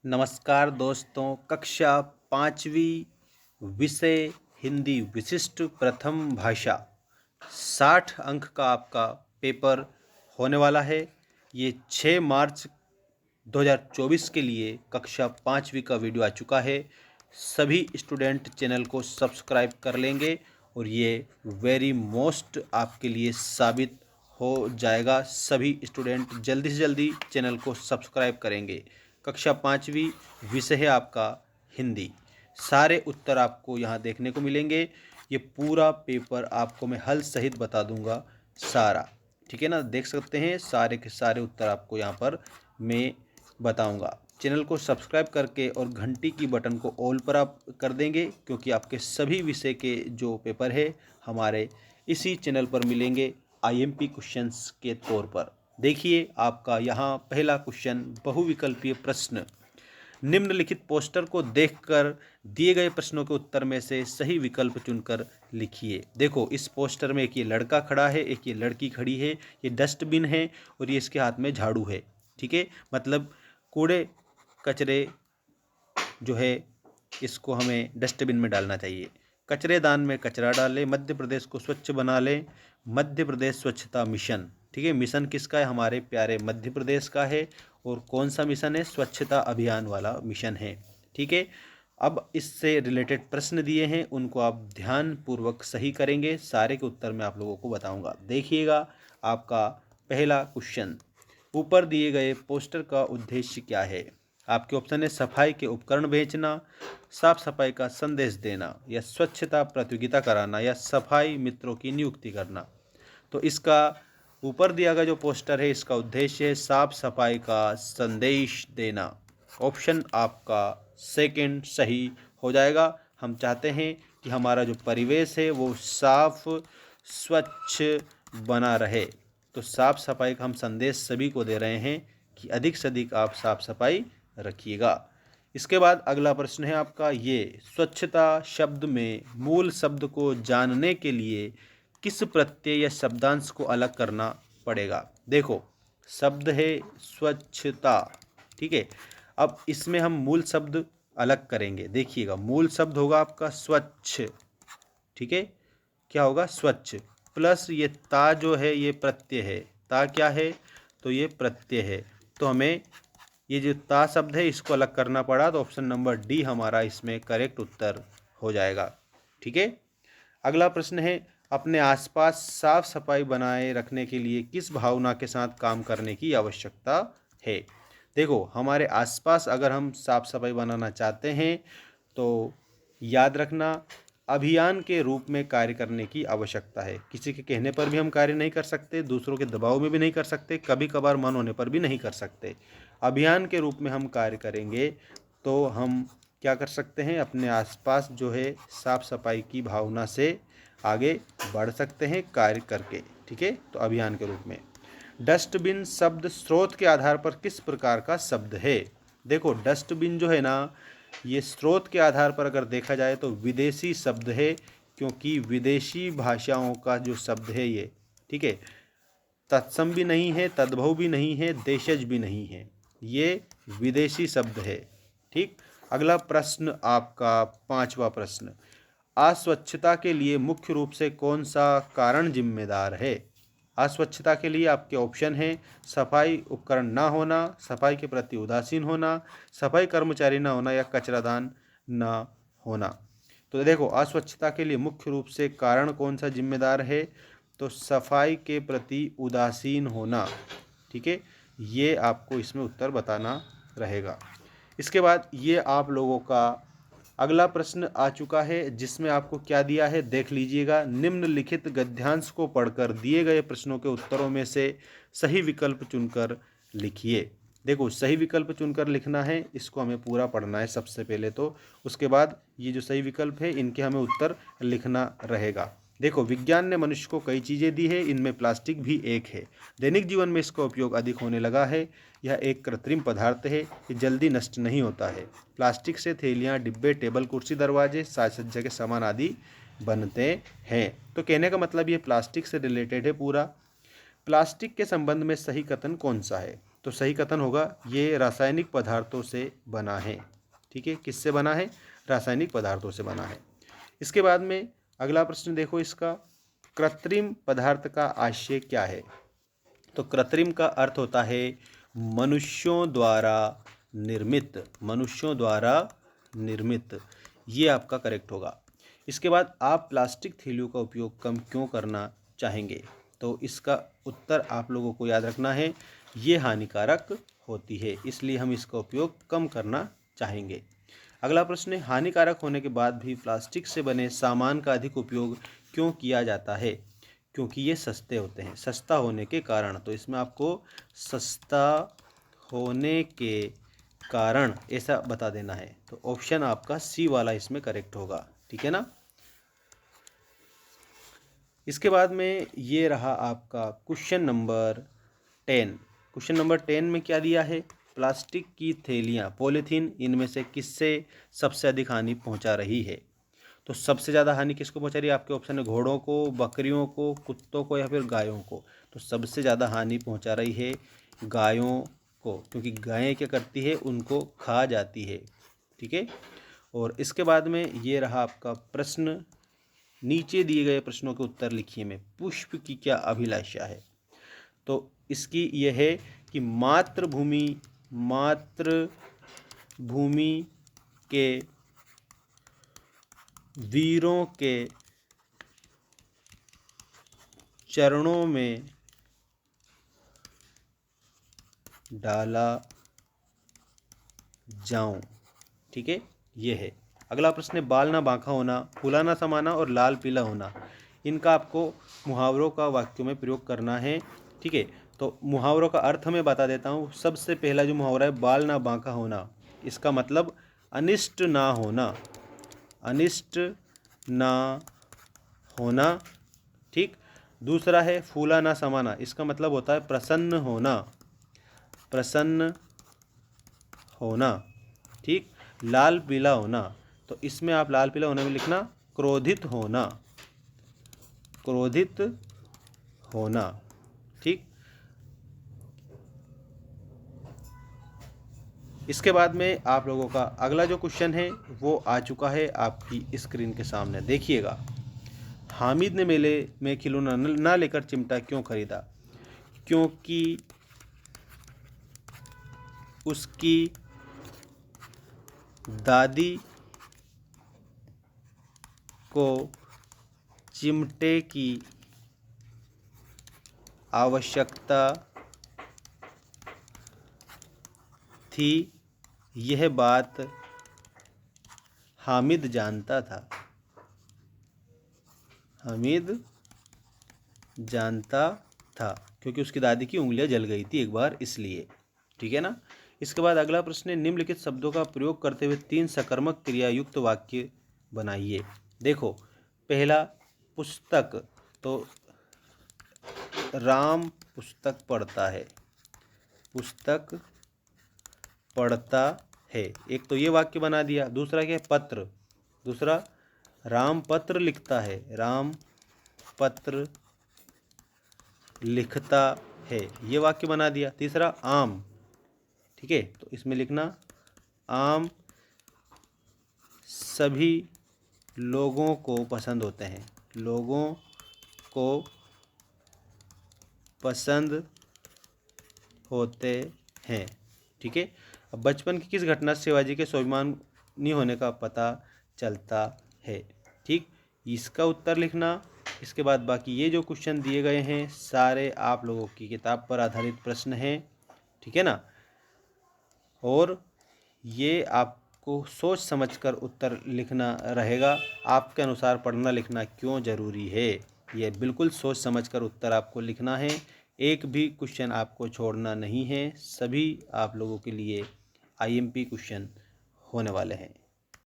नमस्कार दोस्तों, कक्षा पाँचवीं, विषय हिंदी विशिष्ट प्रथम भाषा। 60 अंक का आपका पेपर होने वाला है। ये 6 मार्च 2024 के लिए कक्षा पाँचवीं का वीडियो आ चुका है। सभी स्टूडेंट चैनल को सब्सक्राइब कर लेंगे और ये वेरी मोस्ट आपके लिए साबित हो जाएगा। सभी स्टूडेंट जल्दी से जल्दी चैनल को सब्सक्राइब करेंगे। कक्षा पाँचवीं, विषय है आपका हिंदी। सारे उत्तर आपको यहाँ देखने को मिलेंगे। ये पूरा पेपर आपको मैं हल सहित बता दूंगा सारा, ठीक है ना। देख सकते हैं सारे के सारे उत्तर आपको यहाँ पर मैं बताऊंगा। चैनल को सब्सक्राइब करके और घंटी की बटन को ऑल पर आप कर देंगे, क्योंकि आपके सभी विषय के जो पेपर है हमारे इसी चैनल पर मिलेंगे आईएमपी क्वेश्चंस के तौर पर। देखिए आपका यहाँ पहला क्वेश्चन, बहुविकल्पीय प्रश्न। निम्नलिखित पोस्टर को देखकर दिए गए प्रश्नों के उत्तर में से सही विकल्प चुनकर लिखिए। देखो इस पोस्टर में एक ये लड़का खड़ा है, एक ये लड़की खड़ी है, ये डस्टबिन है और ये इसके हाथ में झाड़ू है, ठीक है। मतलब कूड़े कचरे जो है इसको हमें डस्टबिन में डालना चाहिए। कचरेदान में कचरा डालें, मध्य प्रदेश को स्वच्छ बना लें। मध्य प्रदेश स्वच्छता मिशन, ठीक है। मिशन किसका है? हमारे प्यारे मध्य प्रदेश का है। और कौन सा मिशन है? स्वच्छता अभियान वाला मिशन है, ठीक है। अब इससे रिलेटेड प्रश्न दिए हैं, उनको आप ध्यानपूर्वक सही करेंगे। सारे के उत्तर मैं आप लोगों को बताऊंगा। देखिएगा आपका पहला क्वेश्चन, ऊपर दिए गए पोस्टर का उद्देश्य क्या है? आपके ऑप्शन है सफाई के उपकरण बेचना, साफ सफाई का संदेश देना, या स्वच्छता प्रतियोगिता कराना, या सफाई मित्रों की नियुक्ति करना। तो इसका ऊपर दिया गया जो पोस्टर है इसका उद्देश्य है साफ सफाई का संदेश देना। ऑप्शन आपका सेकंड सही हो जाएगा। हम चाहते हैं कि हमारा जो परिवेश है वो साफ स्वच्छ बना रहे, तो साफ सफाई का हम संदेश सभी को दे रहे हैं कि अधिक से अधिक आप साफ सफाई रखिएगा। इसके बाद अगला प्रश्न है आपका ये, स्वच्छता शब्द में मूल शब्द को जानने के लिए किस प्रत्यय या शब्दांश को अलग करना पड़ेगा? देखो शब्द है स्वच्छता, ठीक है। अब इसमें हम मूल शब्द अलग करेंगे। देखिएगा मूल शब्द होगा आपका स्वच्छ, ठीक है। क्या होगा? स्वच्छ प्लस ये ता जो है ये प्रत्यय है। ता क्या है? तो ये प्रत्यय है। तो हमें ये जो ता शब्द है इसको अलग करना पड़ा, तो ऑप्शन नंबर डी हमारा इसमें करेक्ट उत्तर हो जाएगा, ठीक है। अगला प्रश्न है, अपने आसपास साफ सफाई बनाए रखने के लिए किस भावना के साथ काम करने की आवश्यकता है? देखो हमारे आसपास अगर हम साफ सफाई बनाना चाहते हैं तो याद रखना अभियान के रूप में कार्य करने की आवश्यकता है। किसी के कहने पर भी हम कार्य नहीं कर सकते, दूसरों के दबाव में भी नहीं कर सकते, कभी कभार मन होने पर भी नहीं कर सकते। अभियान के रूप में हम कार्य करेंगे तो हम क्या कर सकते हैं? अपने आसपास जो है साफ सफाई की भावना से आगे बढ़ सकते हैं कार्य करके, ठीक है। तो अभियान के रूप में। डस्टबिन शब्द स्रोत के आधार पर किस प्रकार का शब्द है? देखो डस्टबिन जो है ना, ये स्रोत के आधार पर अगर देखा जाए तो विदेशी शब्द है, क्योंकि विदेशी भाषाओं का जो शब्द है ये, ठीक है। तत्सम भी नहीं है, तद्भव भी नहीं है, देशज भी नहीं है, ये विदेशी शब्द है, ठीक। अगला प्रश्न आपका पांचवा प्रश्न, अस्वच्छता के लिए मुख्य रूप से कौन सा कारण जिम्मेदार है? अस्वच्छता के लिए आपके ऑप्शन हैं सफाई उपकरण ना होना, सफाई के प्रति उदासीन होना, सफाई कर्मचारी ना होना, या कचरादान ना होना। तो देखो अस्वच्छता के लिए मुख्य रूप से कारण कौन सा जिम्मेदार है? तो सफाई के प्रति उदासीन होना, ठीक है। ये आपको इसमें उत्तर बताना रहेगा। इसके बाद ये आप लोगों का अगला प्रश्न आ चुका है, जिसमें आपको क्या दिया है देख लीजिएगा। निम्नलिखित गद्यांश को पढ़कर दिए गए प्रश्नों के उत्तरों में से सही विकल्प चुनकर लिखिए। देखो सही विकल्प चुनकर लिखना है, इसको हमें पूरा पढ़ना है सबसे पहले तो, उसके बाद ये जो सही विकल्प है इनके हमें उत्तर लिखना रहेगा। देखो विज्ञान ने मनुष्य को कई चीज़ें दी है, इनमें प्लास्टिक भी एक है। दैनिक जीवन में इसका उपयोग अधिक होने लगा है। यह एक कृत्रिम पदार्थ है, ये जल्दी नष्ट नहीं होता है। प्लास्टिक से थैलियाँ, डिब्बे, टेबल, कुर्सी, दरवाजे, साज सज्जा के सामान आदि बनते हैं। तो कहने का मतलब ये प्लास्टिक से रिलेटेड है पूरा। प्लास्टिक के संबंध में सही कथन कौन सा है? तो सही कथन होगा ये रासायनिक पदार्थों से बना है। ठीक है, किससे बना है? रासायनिक पदार्थों से बना है। इसके बाद में अगला प्रश्न देखो इसका, कृत्रिम पदार्थ का आशय क्या है? तो कृत्रिम का अर्थ होता है मनुष्यों द्वारा निर्मित, मनुष्यों द्वारा निर्मित, ये आपका करेक्ट होगा। इसके बाद आप प्लास्टिक थैलियों का उपयोग कम क्यों करना चाहेंगे? तो इसका उत्तर आप लोगों को याद रखना है, ये हानिकारक होती है, इसलिए हम इसका उपयोग कम करना चाहेंगे। अगला प्रश्न है, हानिकारक होने के बाद भी प्लास्टिक से बने सामान का अधिक उपयोग क्यों किया जाता है? क्योंकि ये सस्ते होते हैं, सस्ता होने के कारण। तो इसमें आपको सस्ता होने के कारण ऐसा बता देना है। तो ऑप्शन आपका सी वाला इसमें करेक्ट होगा। ठीक है ना। इसके बाद में ये रहा आपका क्वेश्चन नंबर 10। क्वेश्चन नंबर 10 में क्या दिया है? प्लास्टिक की थैलियाँ, पॉलीथीन, इनमें से किससे सबसे अधिक हानि पहुंचा रही है? तो सबसे ज़्यादा हानि किसको पहुंचा रही है? आपके ऑप्शन है घोड़ों को, बकरियों को, कुत्तों को या फिर गायों को। तो सबसे ज़्यादा हानि पहुंचा रही है गायों को, क्योंकि गायें क्या करती है? उनको खा जाती है। ठीक है। और इसके बाद में ये रहा आपका प्रश्न, नीचे दिए गए प्रश्नों के उत्तर लिखिए में पुष्प की क्या अभिलाषा है? तो इसकी यह है कि मातृभूमि के वीरों के चरणों में डाला जाऊं। ठीक है, ये है। अगला प्रश्न है, बाल ना बांका होना, फूला ना समाना और लाल पीला होना, इनका आपको मुहावरों का वाक्यों में प्रयोग करना है। ठीक है, तो मुहावरों का अर्थ मैं बता देता हूँ। सबसे पहला जो मुहावरा है, बाल ना बांका होना, इसका मतलब अनिष्ट ना होना, अनिष्ट ना होना। ठीक। दूसरा है फूला ना समाना, इसका मतलब होता है प्रसन्न होना, प्रसन्न होना। ठीक। लाल पीला होना, तो इसमें आप लाल पीला होने में लिखना क्रोधित होना, क्रोधित होना। ठीक। इसके बाद में आप लोगों का अगला जो क्वेश्चन है वो आ चुका है आपकी स्क्रीन के सामने, देखिएगा। हामिद ने मेले में खिलौना ना लेकर चिमटा क्यों खरीदा? क्योंकि उसकी दादी को चिमटे की आवश्यकता थी, यह बात हामिद जानता था, हामिद जानता था, क्योंकि उसकी दादी की उंगलियां जल गई थी एक बार, इसलिए। ठीक है ना। इसके बाद अगला प्रश्न है, निम्नलिखित शब्दों का प्रयोग करते हुए 3 सकर्मक क्रिया युक्त वाक्य बनाइए। देखो, पहला पुस्तक, तो राम पुस्तक पढ़ता है, पुस्तक पढ़ता है, एक तो ये वाक्य बना दिया। दूसरा क्या है? पत्र, दूसरा राम पत्र लिखता है, राम पत्र लिखता है, ये वाक्य बना दिया। तीसरा आम, ठीक है, तो इसमें लिखना आम सभी लोगों को पसंद होते हैं, लोगों को पसंद होते हैं। ठीक है। अब बचपन की किस घटना से शिवाजी के स्वाभिमानी होने का पता चलता है? ठीक, इसका उत्तर लिखना। इसके बाद बाकी ये जो क्वेश्चन दिए गए हैं सारे आप लोगों की किताब पर आधारित प्रश्न हैं। ठीक है ना। और ये आपको सोच समझकर उत्तर लिखना रहेगा। आपके अनुसार पढ़ना लिखना क्यों ज़रूरी है, ये बिल्कुल सोच समझकर उत्तर आपको लिखना है। एक भी क्वेश्चन आपको छोड़ना नहीं है, सभी आप लोगों के लिए आईएमपी क्वेश्चन होने वाले हैं।